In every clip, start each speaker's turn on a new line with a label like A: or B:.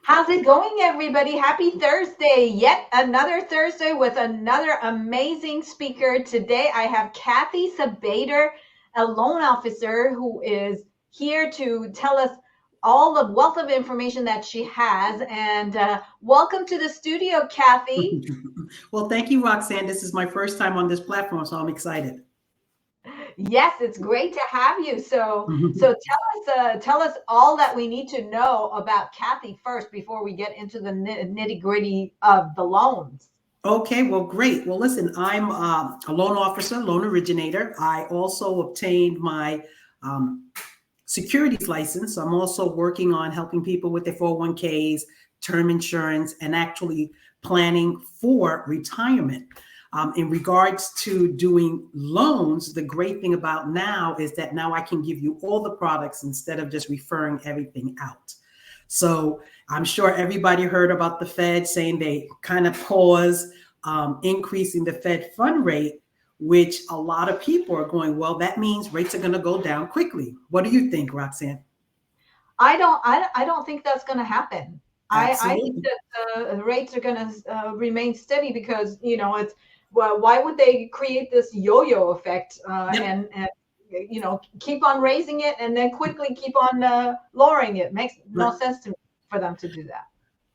A: How's it going, everybody? Happy Thursday. Yet another Thursday with another amazing speaker. Today, I have Cathy Sabater, a loan officer who is here to tell us all the wealth of information that she has. And welcome to the studio, Cathy.
B: Well, thank you, Roxanne. This is my first time on this platform, so I'm excited.
A: Yes, it's great to have you. So tell us all that we need to know about Cathy first before we get into the nitty gritty of the loans.
B: Okay, well, great. Well, listen, I'm a loan officer, loan originator. I also obtained my um, securities license. So I'm also working on helping people with their 401ks, term insurance, and actually planning for retirement. In regards to doing loans, the great thing about now is that now I can give you all the products instead of just referring everything out. So I'm sure everybody heard about the Fed saying they kind of pause increasing the Fed fund rate, which a lot of people are going, well, that means rates are going to go down quickly. What do you think, Roxanne?
A: I don't think that's going to happen. I think
B: Absolutely.
A: that the rates are going to remain steady because it's well, why would they create this yo-yo effect
B: Yep.
A: and keep on raising it and then quickly keep on lowering it? Makes no
B: Right.
A: sense to me for them to do that.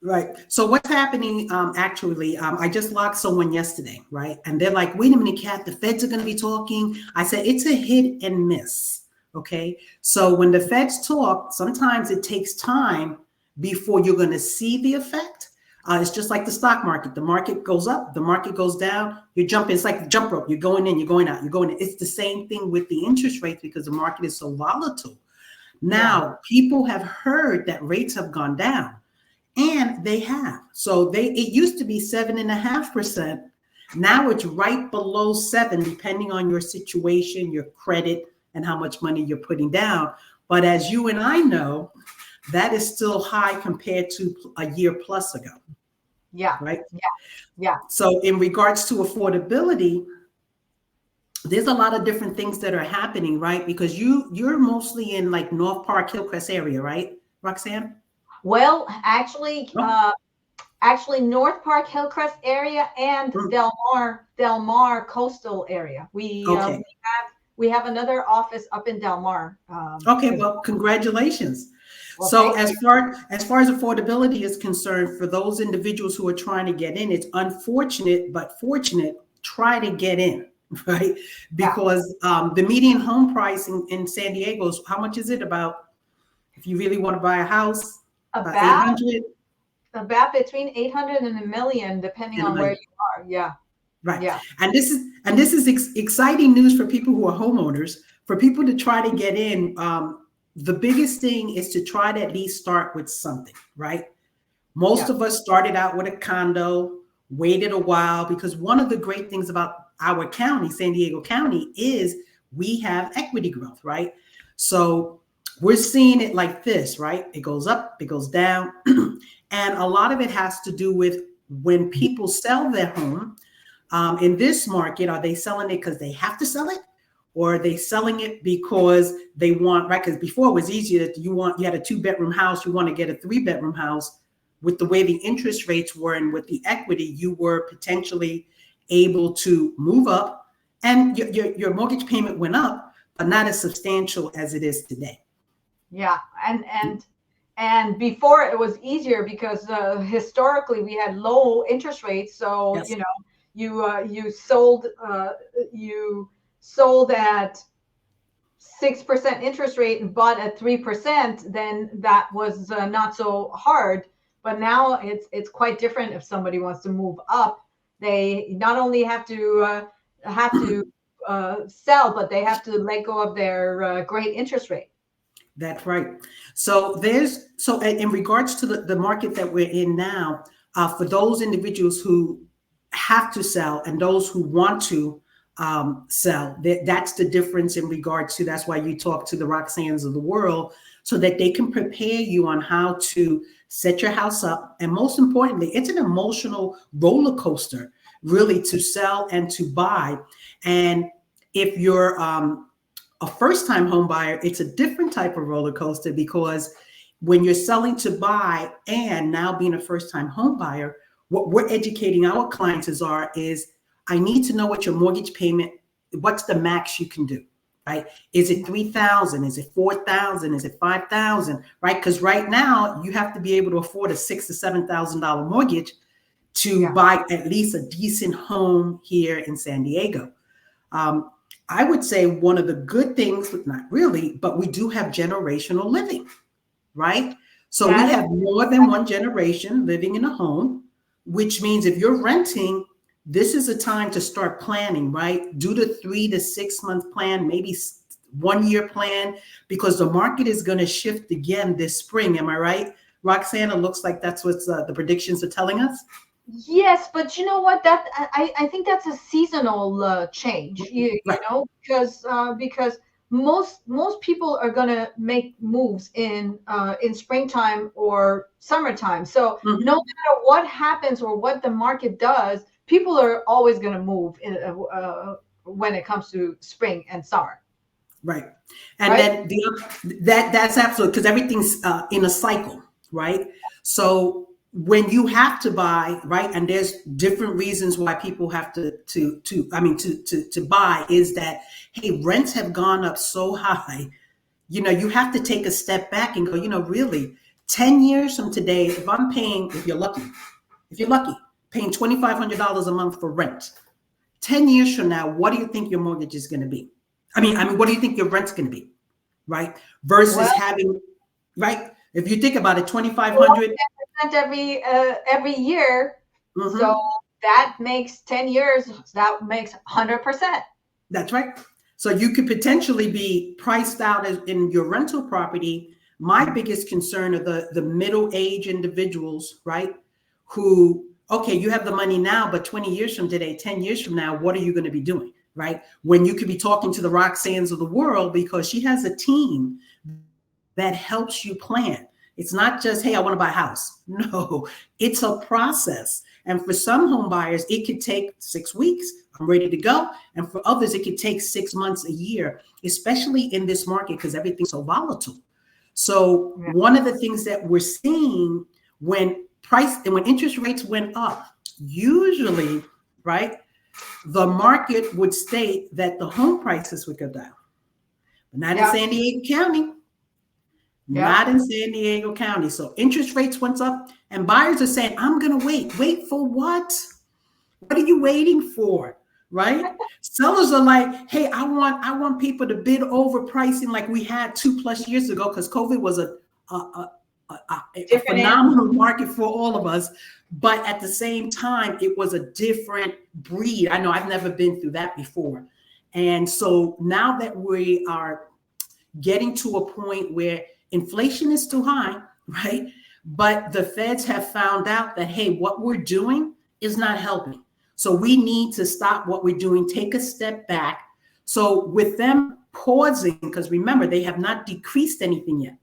B: Right. So what's happening actually, I just locked someone yesterday, right? And they're like, wait a minute, Kat, the feds are going to be talking. I said, it's a hit and miss. Okay. So when the feds talk, sometimes it takes time before you're going to see the effect. It's just like the stock market. The market goes up, the market goes down. You're jumping. It's like the jump rope. You're going in, you're going out, you're going in. It's the same thing with the interest rates because the market is so volatile.
A: Yeah.
B: Now, people have heard that rates have gone down. And they have. So it used to be 7.5%. Now it's right below 7, depending on your situation, your credit, and how much money you're putting down. But as you and I know, that is still high compared to a year plus ago,
A: Yeah.
B: right?
A: Yeah. Yeah.
B: So in regards to affordability, there's a lot of different things that are happening, right? Because you're mostly in like North Park, Hillcrest area, right, Roxanne?
A: Well, actually,
B: Oh,
A: North Park, Hillcrest area, and
B: mm,
A: Del Mar coastal area.
B: okay.
A: We have another office up in Del Mar
B: Okay,
A: as
B: well, congratulations.
A: well.
B: So
A: Thank you.
B: as far as affordability is concerned, for those individuals who are trying to get in, it's unfortunate but fortunate. Try to get in, right?
A: Yeah,
B: Because the median home price in San Diego is how much is it? About if you really want to buy a house, about eight
A: about
B: hundred
A: about between 800 and a million, depending
B: and a
A: on where
B: million.
A: you are. Yeah,
B: Right.
A: yeah,
B: And this is exciting news for people who are homeowners. For people to try to get in, the biggest thing is to try to at least start with something, right? Most
A: yeah,
B: of us started out with a condo, waited a while, because one of the great things about our county, San Diego County, is we have equity growth, right? So we're seeing it like this, right? It goes up, it goes down. And a lot of it has to do with when people sell their home. In this market, are they selling it because they have to sell it? Or are they selling it because they want, right? Because before it was easier that you had a 2-bedroom house, you want to get a 3-bedroom house. With the way the interest rates were and with the equity, you were potentially able to move up and your mortgage payment went up, but not as substantial as it is today.
A: yeah. And before it was easier because historically we had low interest rates, so
B: Yes.
A: you sold at 6% interest rate and bought at 3%, then that was not so hard. But now it's quite different. If somebody wants to move up, they not only have to sell, but they have to let go of their great interest rate.
B: That's right. So in regards to the market that we're in now, for those individuals who have to sell and those who want to sell, that's the difference in regards to. That's why you talk to the Roxannes of the world so that they can prepare you on how to set your house up. And most importantly, it's an emotional roller coaster, really, to sell and to buy. And if you're a first time home buyer, it's a different type of roller coaster because when you're selling to buy and now being a first time home buyer, what we're educating our clients is I need to know what your mortgage payment, what's the max you can do, right? Is it 3,000? Is it 4,000? Is it 5,000? Right? Because right now you have to be able to afford a $6,000 to $7,000 mortgage to buy at least a decent home here in San Diego. I would say one of the good things, not really, but we do have generational living, right? So we have more than one generation living in a home, which means if you're renting, this is a time to start planning, right? Do the 3 to 6 month plan, maybe 1 year plan, because the market is going to shift again this spring. Am I right, Roxanne? It looks like that's what the predictions are telling us.
A: Yes, but you know what? That I think that's a seasonal change.
B: Right.
A: You know, because most people are gonna make moves in springtime or summertime. So no matter what happens or what the market does, people are always gonna move when it comes to spring and summer.
B: Right. And
A: Right?
B: then that's absolute, because everything's in a cycle, right? So when you have to buy, right, and there's different reasons why people have to buy, is that, hey, rents have gone up so high. You have to take a step back and go, really, 10 years from today, if I'm paying, if you're lucky, paying $2,500 a month for rent, 10 years from now, what do you think your mortgage is going to be? I mean, what do you think your rent's going to be, right? Versus having, right? If you think about it, 2,500
A: every year. So that makes 10 years. That makes 100%.
B: That's right. So you could potentially be priced out in your rental property. My biggest concern are the middle-aged individuals, right? Who, okay, you have the money now, but 20 years from today, 10 years from now, what are you going to be doing, right? When you could be talking to the Roxannes of the world, because she has a team that helps you plan. It's not just, hey, I want to buy a house. No, it's a process. And for some home buyers, it could take 6 weeks. I'm ready to go. And for others, it could take 6 months, a year, especially in this market because everything's so volatile. So one of the things that we're seeing when interest rates went up, usually, right, the market would state that the home prices would go down. But not in San Diego County. Not in San Diego County. So interest rates went up and buyers are saying, I'm going to wait. Wait for what? What are you waiting for? Right? Sellers are like, hey, I want people to bid over pricing like we had 2+ years ago, because COVID was a phenomenal market for all of us. But at the same time, it was a different breed. I know I've never been through that before. And so now that we are getting to a point where inflation is too high, right? But the feds have found out that, hey, what we're doing is not helping. So we need to stop what we're doing, take a step back. So with them pausing, because remember, they have not decreased anything yet.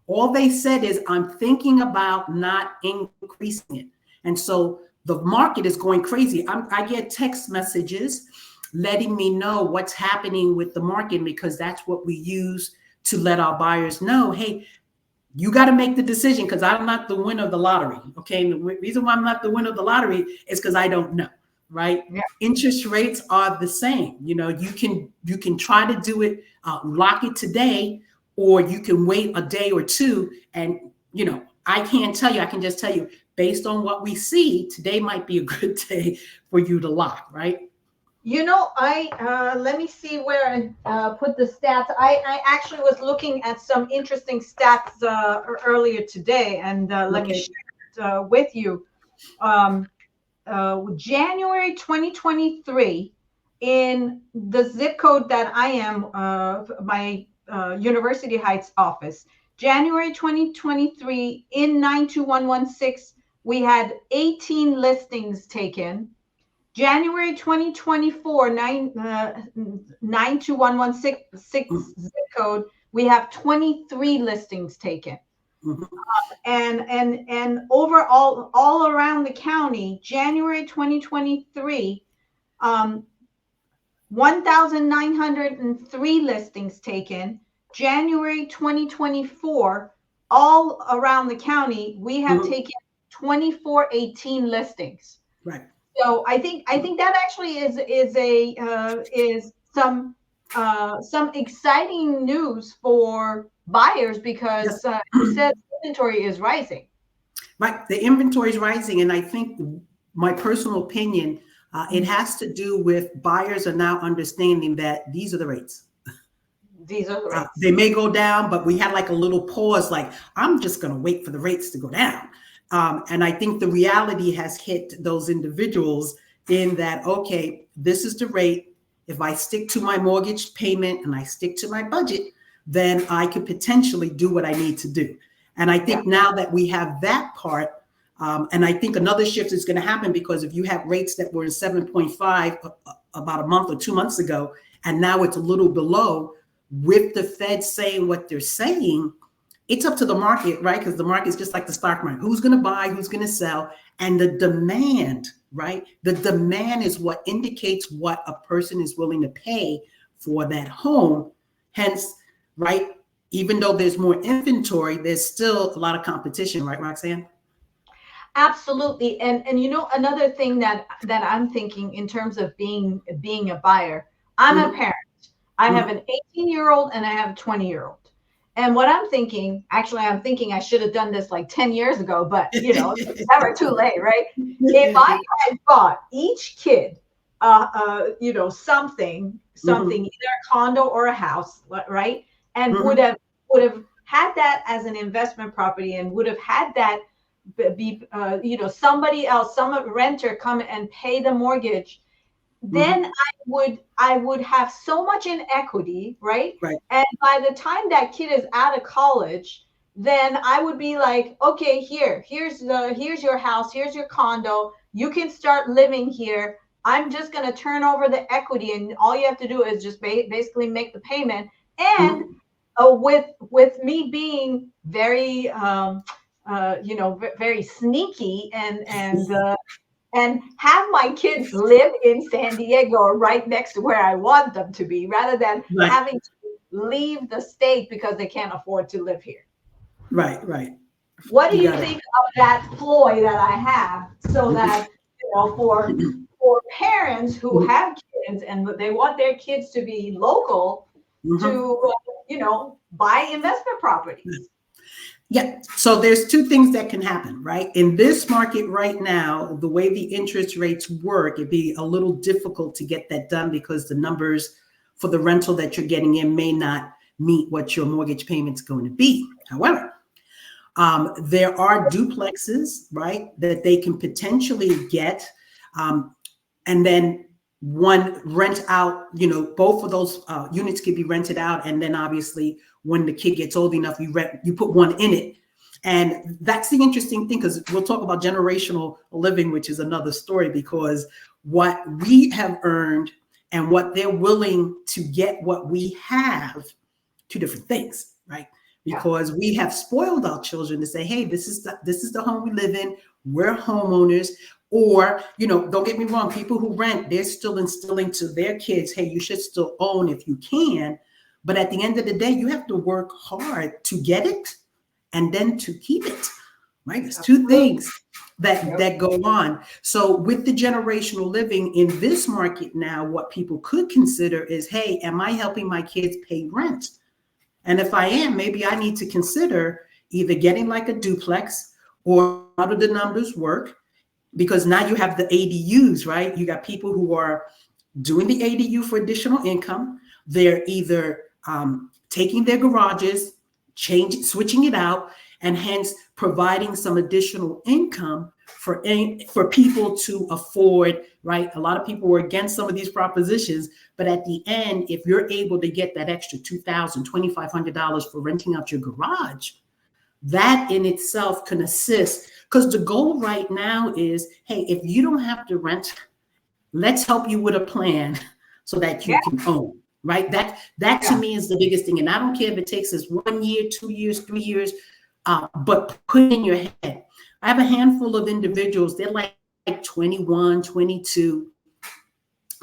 B: All they said is, I'm thinking about not increasing it. And so the market is going crazy. I get text messages letting me know what's happening with the market, because that's what we use to let our buyers know, hey, you got to make the decision, because I'm not the winner of the lottery. Okay. And the reason why I'm not the winner of the lottery is because I don't know. Right. Yeah. Interest rates are the same. You can try to do it, lock it today, or you can wait a day or two. And, I can't tell you, I can just tell you, based on what we see, today might be a good day for you to lock. Right.
A: Let me see where I put the stats. I actually was looking at some interesting stats earlier today, and let me share it with you. January 2023, in the zip code that I am, my University Heights office, January 2023, in 92116, we had 18 listings taken. January 2024, 92116 zip code, we have 23 listings taken. And overall, all around the county, January 2023, 1,903 listings taken. January 2024, all around the county, we have
B: Mhm.
A: taken 2418 listings.
B: Right.
A: So I think that actually is some exciting news for buyers
B: Yes.
A: because you said inventory is rising.
B: Right. The inventory is rising. And I think my personal opinion, it
A: Mhm.
B: has to do with buyers are now understanding that these are the rates.
A: These are the
B: They
A: rates.
B: may go down, but we had like a little pause, like, I'm just going to wait for the rates to go down. And I think the reality has hit those individuals in that, okay, this is the rate. If I stick to my mortgage payment and I stick to my budget, then I could potentially do what I need to do. And I
A: Yeah.
B: think now that we have that part, and I think another shift is going to happen because if you have rates that were in 7.5 about a month or 2 months ago, and now it's a little below, with the Fed saying what they're saying, it's up to the market, right? Because the market is just like the stock market. Who's going to buy? Who's going to sell? And the demand, right? The demand is what indicates what a person is willing to pay for that home. Hence, right? Even though there's more inventory, there's still a lot of competition, right, Roxanne?
A: Absolutely. And another thing that I'm thinking in terms of being a buyer, I'm a
B: Mm-hmm,
A: parent. I have
B: mm-hmm,
A: an 18-year-old and I have a 20-year-old. And what I'm thinking, actually, I'm thinking I should have done this like 10 years ago, but it's never too late, right? If I had bought each kid, something,
B: mm-hmm,
A: either a condo or a house, right? And would
B: mm-hmm,
A: have would have had that as an investment property and would have had that be somebody else, some renter come and pay the mortgage, then
B: mm-hmm.
A: I would have so much in equity, right?
B: Right.
A: And by the time that kid is out of college, then I would be like, okay, here's your house, here's your condo, you can start living here. I'm just going to turn over the equity, and all you have to do is just basically make the payment. And
B: Mm-hmm.
A: with me being very very sneaky and have my kids live in San Diego or right next to where I want them to be, rather than
B: Right,
A: having to leave the state because they can't afford to live here.
B: right, right.
A: What do
B: You
A: you
B: got it.
A: think of that ploy that I have, so that for parents who
B: Mm-hmm.
A: have kids and they want their kids to be local
B: Mm-hmm.
A: to buy investment properties?
B: Yeah. So there's two things that can happen, right? In this market right now, the way the interest rates work, it'd be a little difficult to get that done because the numbers for the rental that you're getting in may not meet what your mortgage payment's going to be. However, there are duplexes, right, that they can potentially get, um, and then one rent out. Both of those units could be rented out, and then obviously when the kid gets old enough, you put one in it. And that's the interesting thing, because we'll talk about generational living, which is another story, because what we have earned and what they're willing to get what we have, two different things, right?
A: Yeah.
B: Because we have spoiled our children to say, hey, this is the home we live in. We're homeowners. Or, don't get me wrong, people who rent, they're still instilling to their kids, hey, you should still own if you can. But at the end of the day, you have to work hard to get it and then to keep it, right? There's two
A: Absolutely.
B: things that go on. So with the generational living in this market now, what people could consider is, hey, am I helping my kids pay rent? And if I am, maybe I need to consider either getting like a duplex, or how do the numbers work? Because now you have the ADUs, right? You got people who are doing the ADU for additional income. They're either taking their garages, switching it out, and hence providing some additional income for people to afford, right? A lot of people were against some of these propositions, but at the end, if you're able to get that extra $2,000, $2,500 for renting out your garage, that in itself can assist. Because the goal right now is, hey, if you don't have to rent, let's help you with a plan so that
A: Yeah.
B: you can own, right? That to
A: Yeah.
B: me is the biggest thing. And I don't care if it takes us 1 year, 2 years, 3 years, but put in your head. I have a handful of individuals, they're like 21, 22.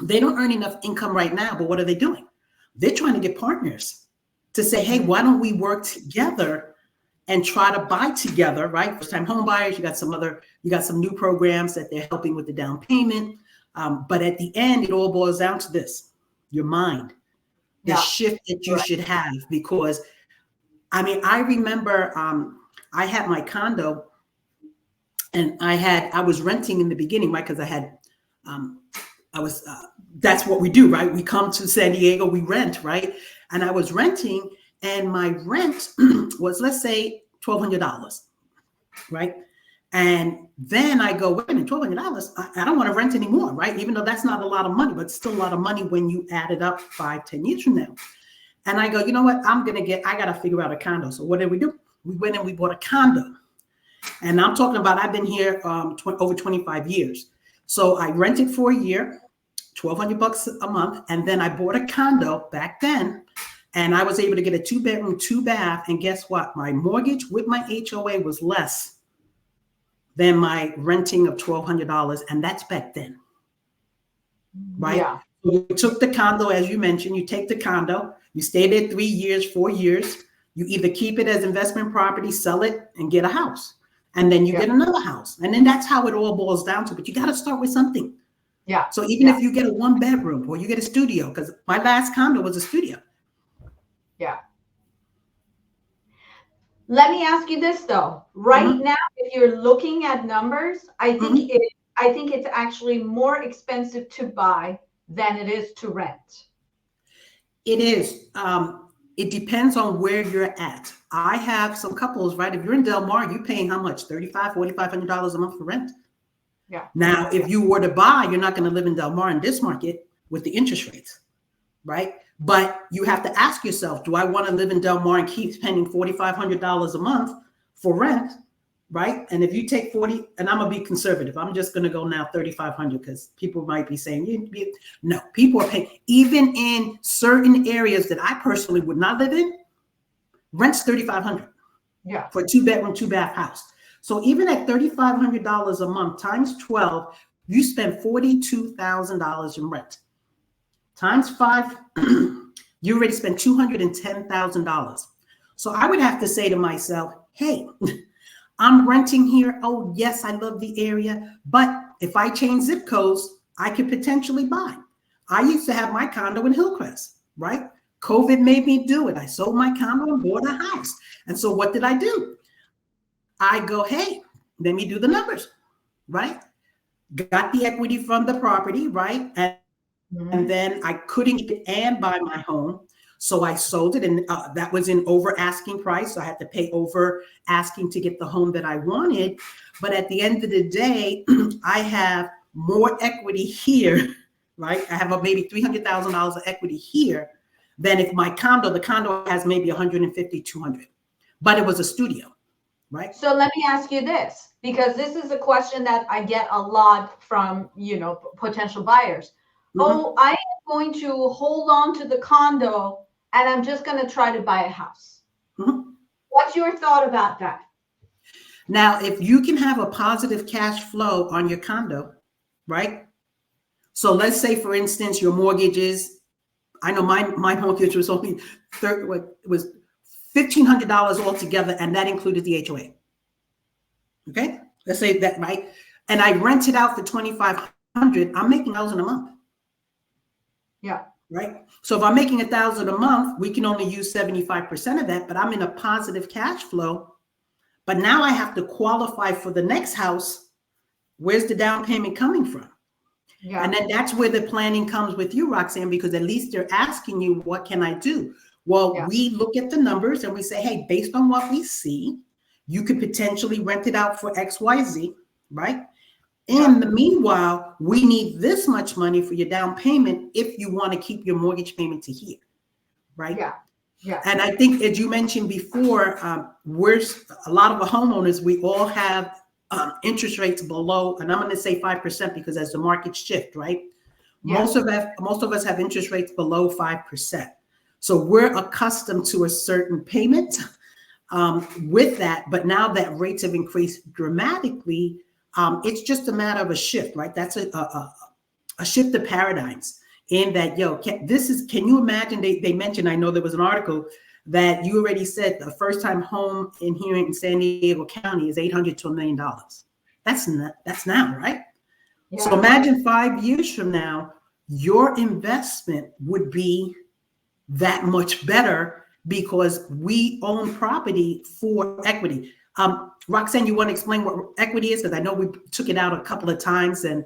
B: They don't earn enough income right now, but what are they doing? They're trying to get partners to say, hey,
A: Mhm.
B: why don't we work together and try to buy together, right? First time home buyers, you got some new programs that they're helping with the down payment. But at the end, it all boils down to this, your mind, the shift that you should have. Because I mean, I remember I had my condo and I was renting in the beginning, right? Because that's what we do, right? We come to San Diego, we rent, right? And I was renting, and my rent was, let's say, $1,200, right? And then I go, wait a minute, $1,200? I don't want to rent anymore, right? Even though that's not a lot of money, but it's still a lot of money when you add it up 5-10 years from now. And I go, you know what? I got to figure out a condo. So what did we do? We went and we bought a condo. And I'm talking about, I've been here over 25 years. So I rented for a year, $1,200 a month. And then I bought a condo back then. And I was able to get a 2-bedroom, 2-bath. And guess what? My mortgage with my HOA was less than my renting of $1,200. And that's back then. Right?
A: Yeah.
B: So we took the condo, as you mentioned. You take the condo, you stay there 3 years, 4 years. You either keep it as investment property, sell it, and get a house. And then you get another house. And then that's how it all boils down to. But you got to start with something.
A: Yeah.
B: So even if you get a 1-bedroom or you get a studio, because my last condo was a studio.
A: Yeah. Let me ask you this though. Right now, if you're looking at numbers, I think it's actually more expensive to buy than it is to rent.
B: It is. It depends on where you're at. I have some couples, right? If you're in Del Mar, you're paying how much? $3,500, $4,500 a month for rent.
A: Yeah.
B: Now, if you were to buy, you're not going to live in Del Mar in this market with the interest rates, right? But you have to ask yourself, do I want to live in Del Mar and keep spending $4,500 a month for rent, right? And if you take 40, and I'm going to be conservative, I'm just going to go now 3,500 because people might be saying, no, people are paying, even in certain areas that I personally would not live in, rent's $3,500 for a 2-bedroom, 2-bath house. So even at $3,500 a month times 12, you spend $42,000 in rent. Times 5, you already spent $210,000. So I would have to say to myself, hey, I'm renting here. Oh, yes, I love the area. But if I change zip codes, I could potentially buy. I used to have my condo in Hillcrest, right? COVID made me do it. I sold my condo and bought a house. And so what did I do? I go, hey, let me do the numbers, right? Got the equity from the property, right? And then I couldn't keep it and buy my home. So I sold it, and that was in over asking price. So I had to pay over asking to get the home that I wanted. But at the end of the day, I have more equity here, right? I have maybe $300,000 of equity here than if the condo has maybe 150, 200. But it was a studio, right?
A: So let me ask you this, because this is a question that I get a lot from, potential buyers. Oh, I am going to hold on to the condo and I'm just going to try to buy a house. What's your thought about that?
B: Now, if you can have a positive cash flow on your condo, right? So let's say, for instance, your mortgage is, I know my mortgage was only $1,500 altogether, and that included the HOA. Okay, let's say that, right? And I rent it out for $2,500. I'm making $1,000 a month.
A: Yeah.
B: Right. So if I'm making $1,000 a month, we can only use 75% of that, but I'm in a positive cash flow. But now I have to qualify for the next house. Where's the down payment coming from? Yeah. And then that's where the planning comes with you, Roxanne, because at least they're asking you, what can I do? Well, we look at the numbers and we say, hey, based on what we see, you could potentially rent it out for XYZ, right? In the meanwhile, we need this much money for your down payment if you want to keep your mortgage payment to here, right? Yeah. Yeah. And I think, as you mentioned before, we're a lot of the homeowners, we all have interest rates below, and I'm going to say 5% because as the markets shift, right? Yeah. Most of us have interest rates below 5%. So we're accustomed to a certain payment with that, but now that rates have increased dramatically, it's just a matter of a shift, right? That's a shift of paradigms in that, can you imagine, they mentioned, I know there was an article that you already said the first time home in here in San Diego County is $800 to $1 million. That's now, right?
A: Yeah.
B: So imagine 5 years from now, your investment would be that much better because we own property for equity. Roxanne, you want to explain what equity is? Because I know we took it out a couple of times, and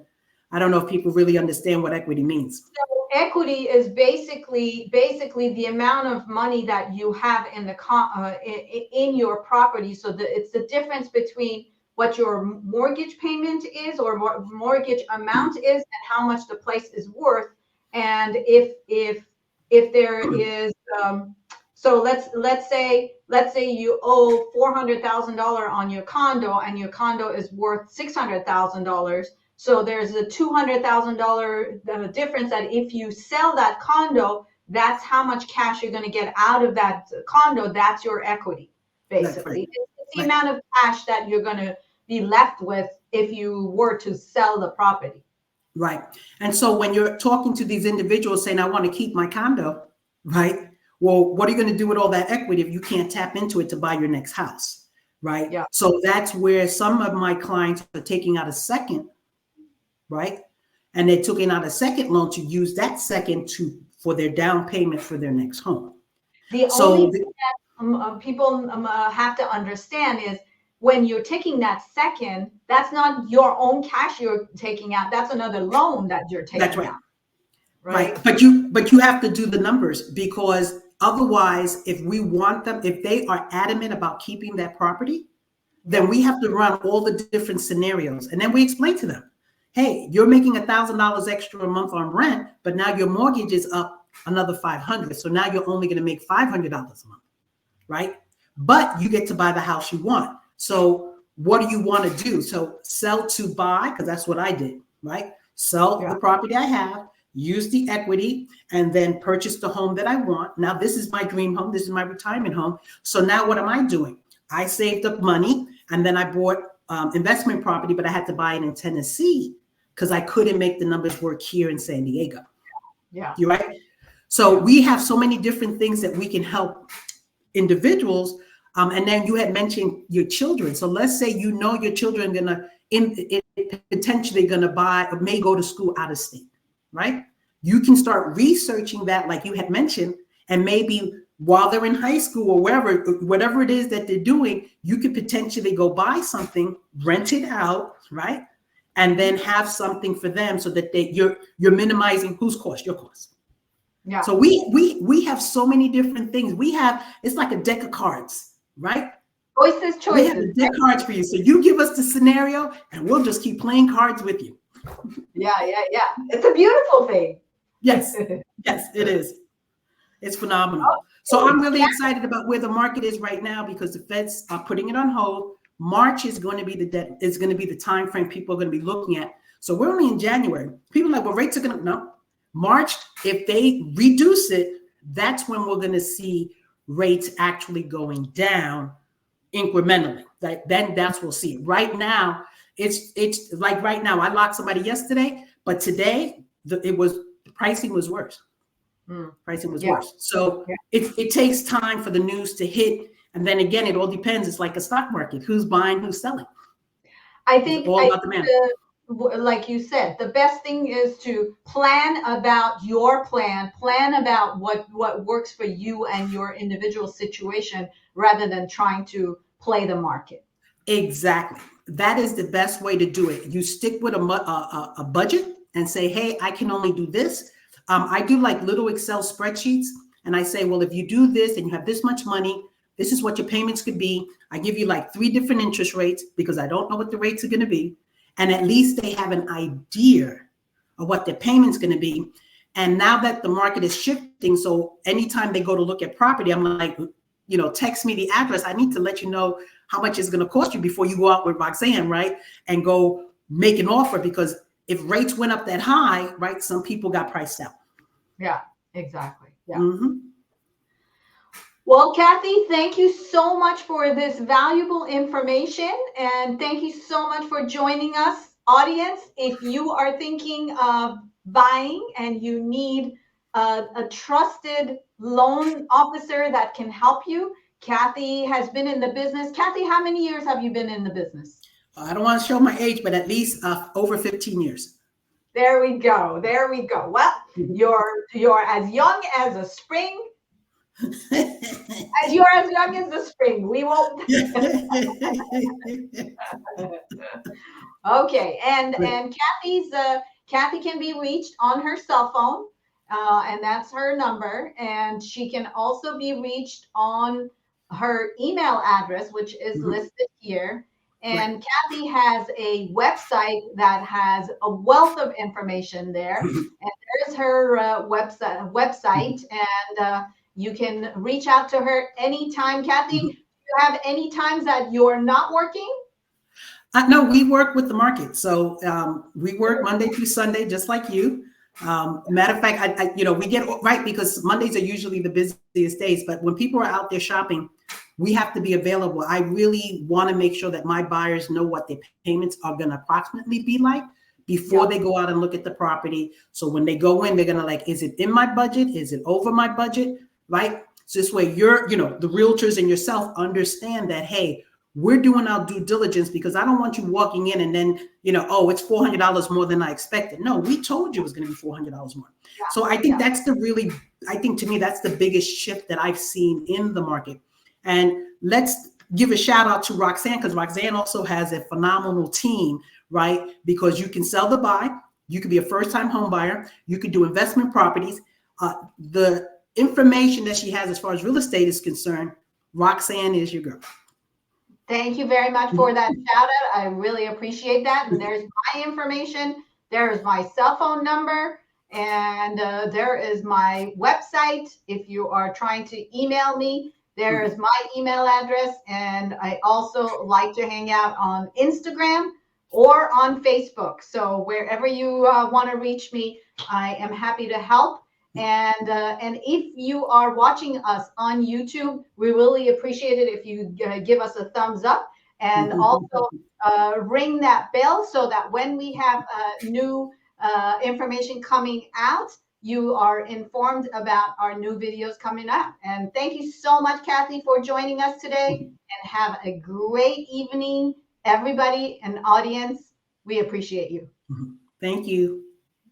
B: I don't know if people really understand what equity means.
A: So equity is basically the amount of money that you have in the in your property. So it's the difference between what your mortgage payment is or what mortgage amount is and how much the place is worth. And if there is so let's say you owe $400,000 on your condo and your condo is worth $600,000. So there's a $200,000 difference that if you sell that condo, that's how much cash you're going to get out of that condo. That's your equity, basically.
B: Right.
A: It's the amount of cash that you're going to be left with if you were to sell the property.
B: Right. And so when you're talking to these individuals saying, I want to keep my condo, right? Well, what are you going to do with all that equity if you can't tap into it to buy your next house? Right.
A: Yeah.
B: So that's where some of my clients are taking out a second, right? And they're taking out a second loan to use that second for their down payment for their next home.
A: The only thing that people have to understand is when you're taking that second, that's not your own cash you're taking out. That's another loan that you're taking
B: That's right.
A: out. Right.
B: But you have to do the numbers, because otherwise, if we want them, if they are adamant about keeping that property, then we have to run all the different scenarios. And then we explain to them, hey, you're making $1,000 extra a month on rent, but now your mortgage is up another $500. So now you're only going to make $500 a month, right? But you get to buy the house you want. So what do you want to do? So sell to buy, because that's what I did, right? Sell the property I have, use the equity, and then purchase the home that I want. Now, this is my dream home. This is my retirement home. So now what am I doing? I saved up money, and then I bought investment property, but I had to buy it in Tennessee because I couldn't make the numbers work here in San Diego.
A: Yeah.
B: You're right. So we have so many different things that we can help individuals. And then you had mentioned your children. So let's say your children are potentially going to buy or may go to school out of state, right? You can start researching that, like you had mentioned, and maybe while they're in high school or wherever, whatever it is that they're doing, you could potentially go buy something, rent it out, right? And then have something for them so that you're minimizing whose cost? Your cost.
A: Yeah.
B: So we have so many different things. It's like a deck of cards, right?
A: Choices.
B: We have a deck of cards for you. So you give us the scenario and we'll just keep playing cards with you.
A: Yeah. It's a beautiful thing.
B: Yes. Yes, it is. It's phenomenal. So I'm really excited about where the market is right now because the Feds are putting it on hold. March is going to be the time frame people are going to be looking at. So we're only in January. People are like, well, rates are going to no. March, if they reduce it, that's when we're going to see rates actually going down incrementally. Then that's we'll see. Right now, it's like right now. I locked somebody yesterday, but today the pricing was worse. Pricing was worse. So it takes time for the news to hit. And then again, it all depends. It's like a stock market. Who's buying, who's selling?
A: I think,
B: about demand.
A: Like you said, the best thing is to plan about your plan about what works for you and your individual situation rather than trying to play the market.
B: Exactly. That is the best way to do it. You stick with a budget and say, hey, I can only do this. I do like little Excel spreadsheets. And I say, well, if you do this and you have this much money, this is what your payments could be. I give you like 3 different interest rates because I don't know what the rates are going to be. And at least they have an idea of what their payment's going to be. And now that the market is shifting, so anytime they go to look at property, I'm like, text me the address. I need to let you know how much it's going to cost you before you go out with Roxanne, right? And go make an offer, because if rates went up that high, right, some people got priced out.
A: Yeah, exactly. Yeah.
B: Mm-hmm.
A: Well, Cathy, thank you so much for this valuable information. And thank you so much for joining us. Audience, if you are thinking of buying and you need a trusted loan officer that can help you. Cathy has been in the business. Cathy, how many years have you been in the business?
B: I don't want to show my age, but at least over 15 years.
A: There we go. There we go. Well, you're as young as a spring. As you're as young as the spring. We won't. Okay, and Cathy can be reached on her cell phone, and that's her number. And she can also be reached on her email address, which is listed here. And Cathy has a website that has a wealth of information there. And there's her website, and you can reach out to her anytime. Cathy, do you have any times that you're not working?
B: No, we work with the market. So we work Monday through Sunday, just like you. Matter of fact, we get right because Mondays are usually the busiest days. But when people are out there shopping, we have to be available. I really want to make sure that my buyers know what their payments are going to approximately be like before they go out and look at the property. So when they go in, they're going to like, is it in my budget? Is it over my budget? Right? So this way the realtors and yourself understand that, hey, we're doing our due diligence because I don't want you walking in and then, it's $400 more than I expected. No, we told you it was going to be $400 more. Yeah. So I think to me, that's the biggest shift that I've seen in the market. And let's give a shout out to Roxanne, because Roxanne also has a phenomenal team, right? Because you can sell the buy, you could be a first-time home buyer, you could do investment properties. The information that she has as far as real estate is concerned, Roxanne is your girl.
A: Thank you very much for that shout out. I really appreciate that. And there's my information. There's my cell phone number. And there is my website. If you are trying to email me, there is my email address. And I also like to hang out on Instagram or on Facebook. So wherever you want to reach me, I am happy to help. And if you are watching us on YouTube, we really appreciate it if you give us a thumbs up, and also ring that bell so that when we have new information coming out, you are informed about our new videos coming up. And thank you so much, Cathy, for joining us today, and have a great evening, everybody and audience. We appreciate you.
B: Thank you.